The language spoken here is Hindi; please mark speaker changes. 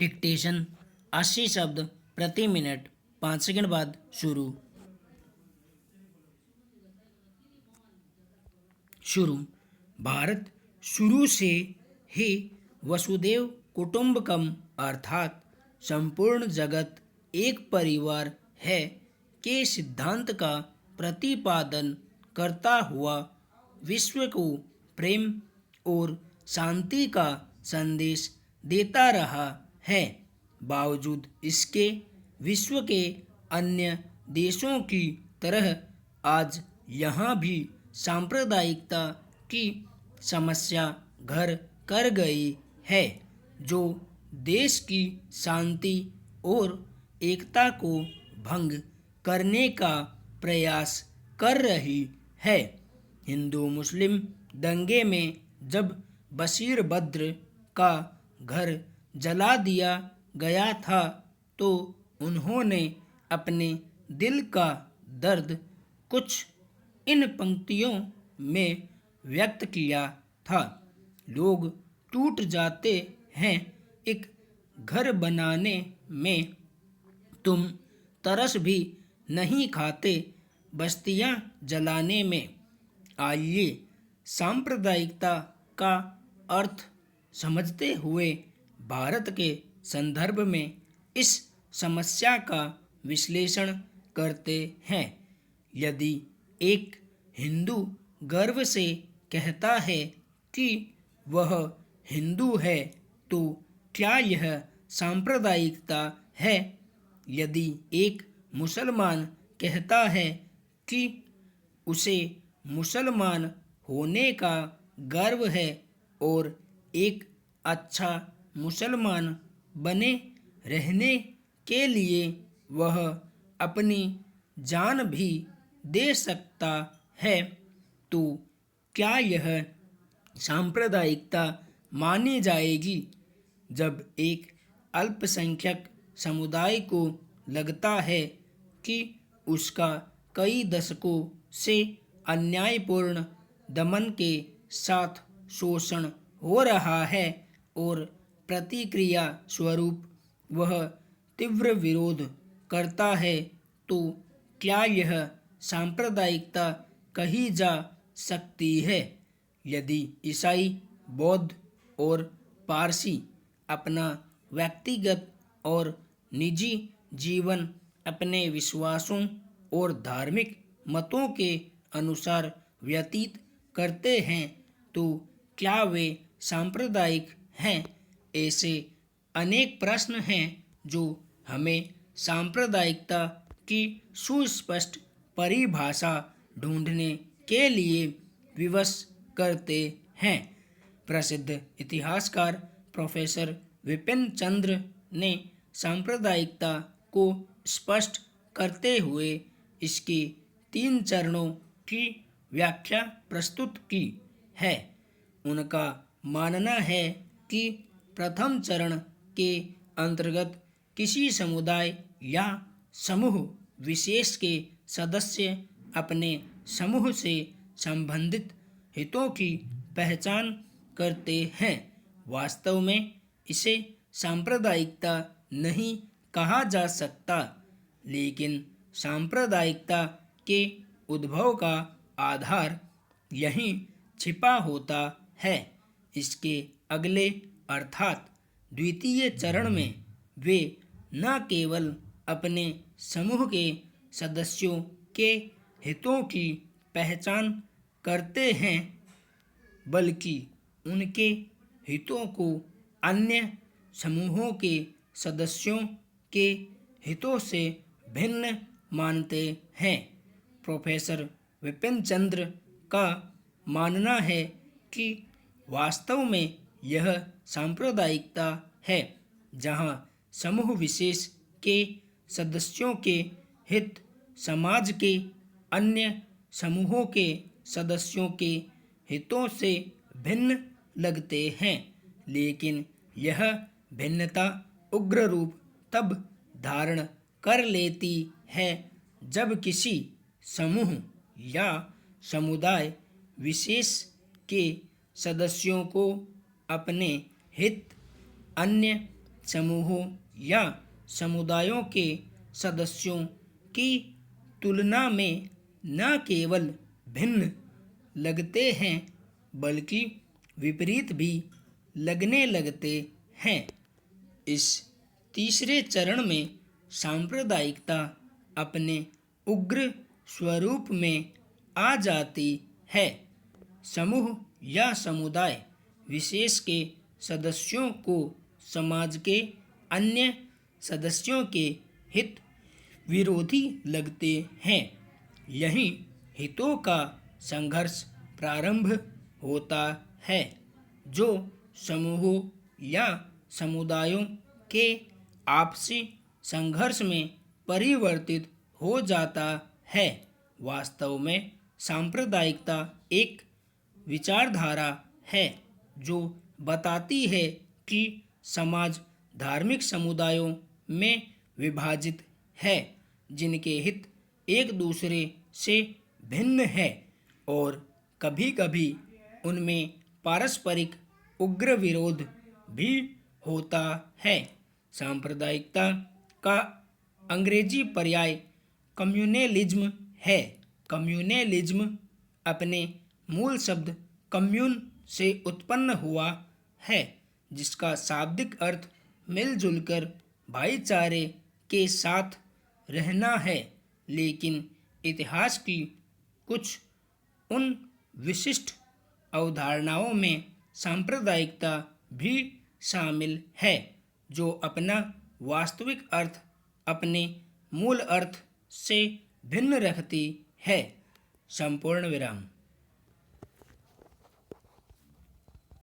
Speaker 1: डिक्टेशन 80 शब्द प्रति मिनट 5 सेकंड बाद शुरू। भारत शुरू से ही वसुदेव कुटुंबकम अर्थात संपूर्ण जगत एक परिवार है के सिद्धांत का प्रतिपादन करता हुआ विश्व को प्रेम और शांति का संदेश देता रहा है। बावजूद इसके विश्व के अन्य देशों की तरह आज यहाँ भी सांप्रदायिकता की समस्या घर कर गई है, जो देश की शांति और एकता को भंग करने का प्रयास कर रही है। हिंदू मुस्लिम दंगे में जब बशीर बद्र का घर जला दिया गया था तो उन्होंने अपने दिल का दर्द कुछ इन पंक्तियों में व्यक्त किया था। लोग टूट जाते हैं एक घर बनाने में, तुम तरस भी नहीं खाते बस्तियां जलाने में। आइए सांप्रदायिकता का अर्थ समझते हुए भारत के संदर्भ में इस समस्या का विश्लेषण करते हैं। यदि एक हिंदू गर्व से कहता है कि वह हिंदू है, तो क्या यह सांप्रदायिकता है? यदि एक मुसलमान कहता है कि उसे मुसलमान होने का गर्व है और एक अच्छा मुसलमान बने रहने के लिए वह अपनी जान भी दे सकता है, तो क्या यह सांप्रदायिकता मानी जाएगी? जब एक अल्पसंख्यक समुदाय को लगता है कि उसका कई दशकों से अन्यायपूर्ण दमन के साथ शोषण हो रहा है और प्रतिक्रिया स्वरूप वह तीव्र विरोध करता है, तो क्या यह सांप्रदायिकता कही जा सकती है? यदि ईसाई, बौद्ध और पारसी अपना व्यक्तिगत और निजी जीवन अपने विश्वासों और धार्मिक मतों के अनुसार व्यतीत करते हैं, तो क्या वे सांप्रदायिक हैं? ऐसे अनेक प्रश्न हैं जो हमें सांप्रदायिकता की सुस्पष्ट परिभाषा ढूंढने के लिए विवश करते हैं। प्रसिद्ध इतिहासकार प्रोफेसर विपिन चंद्र ने सांप्रदायिकता को स्पष्ट करते हुए इसके 3 चरणों की व्याख्या प्रस्तुत की है। उनका मानना है कि प्रथम चरण के अंतर्गत किसी समुदाय या समूह विशेष के सदस्य अपने समूह से संबंधित हितों की पहचान करते हैं। वास्तव में इसे सांप्रदायिकता नहीं कहा जा सकता, लेकिन सांप्रदायिकता के उद्भव का आधार यहीं छिपा होता है। इसके अगले अर्थात द्वितीय चरण में वे न केवल अपने समूह के सदस्यों के हितों की पहचान करते हैं, बल्कि उनके हितों को अन्य समूहों के सदस्यों के हितों से भिन्न मानते हैं। प्रोफेसर विपिन चंद्र का मानना है कि वास्तव में यह सांप्रदायिकता है जहां समूह विशेष के सदस्यों के हित समाज के अन्य समूहों के सदस्यों के हितों से भिन्न लगते हैं, लेकिन यह भिन्नता उग्र रूप तब धारण कर लेती है जब किसी समूह या समुदाय विशेष के सदस्यों को अपने हित अन्य समूहों या समुदायों के सदस्यों की तुलना में न केवल भिन्न लगते हैं बल्कि विपरीत भी लगने लगते हैं। इस तीसरे चरण में सांप्रदायिकता अपने उग्र स्वरूप में आ जाती है। समूह या समुदाय विशेष के सदस्यों को समाज के अन्य सदस्यों के हित विरोधी लगते हैं। यही हितों का संघर्ष प्रारंभ होता है जो समूहों या समुदायों के आपसी संघर्ष में परिवर्तित हो जाता है। वास्तव में सांप्रदायिकता एक विचारधारा है जो बताती है कि समाज धार्मिक समुदायों में विभाजित है जिनके हित एक दूसरे से भिन्न है और कभी-कभी उनमें पारस्परिक उग्र विरोध भी होता है। सांप्रदायिकता का अंग्रेजी पर्याय कम्युनलिज्म है। कम्युनलिज्म अपने मूल शब्द कम्यून से उत्पन्न हुआ है जिसका शाब्दिक अर्थ मिलजुल कर भाईचारे के साथ रहना है, लेकिन इतिहास की कुछ उन विशिष्ट अवधारणाओं में सांप्रदायिकता भी शामिल है जो अपना वास्तविक अर्थ अपने मूल अर्थ से भिन्न रखती है। संपूर्ण विराम।